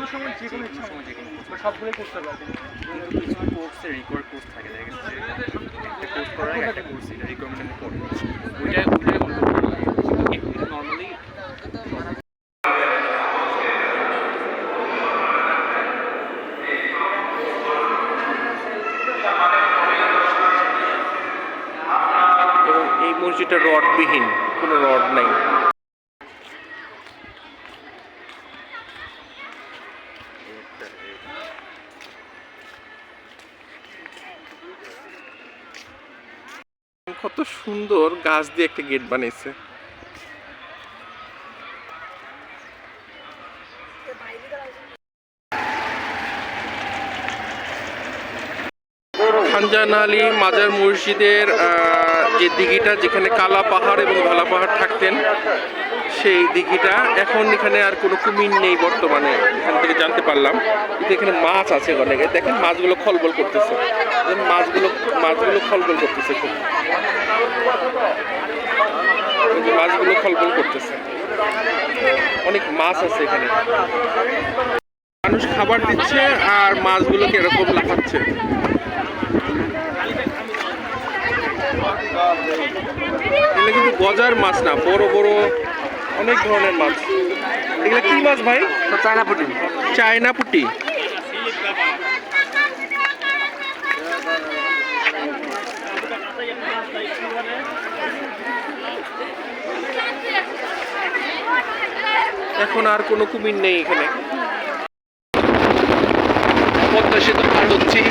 কোনো সময় যে কোনো ইচ্ছা সময় যে কোনো সবগুলোই করতে পারবেন। কিন্তু কিছু কোর্সে রিকোয়ার্ড কোর্স থাকে, দেখা গেছে একটা কোর্স করার আগে একটা কোর্স এটা রিকোয়ারমেন্ট করে ওইটাই নর্মালি এবং এই মসজিদটা রডবিহীন, কোনো রড নাই। কত সুন্দর গাছ দিয়ে একটা গেট বানিয়েছে। খানজাহান আলী মাজার মসজিদের যে দিঘিটা, যেখানে কালা পাহাড় এবং ধলা পাহাড় থাকতেন, সেই দিঘিটা এখন এখানে আর কোনো কুমির নেই বর্তমানে, এখান থেকে জানতে পারলাম। কিন্তু এখানে মাছ আছে অনেকে, দেখেন মাছগুলো খলবল করতেছে, মাছগুলো খলবল করতেছে, খুব মাছগুলো খলবল করতেছে, অনেক মাছ আছে এখানে। মানুষ খাবার দিচ্ছে আর মাছগুলোকে এরকম লাফাচ্ছে। এগুলো কিন্তু গজার মাছ না, বড় বড় অনেক ধরনের মাছ। এগুলো কি মাছ ভাই? চায়না পুঁটি। চায়না পুঁটি। এখন আর কোনো কুমির নেই এখানে। পদ্মা সেতু পার হচ্ছি।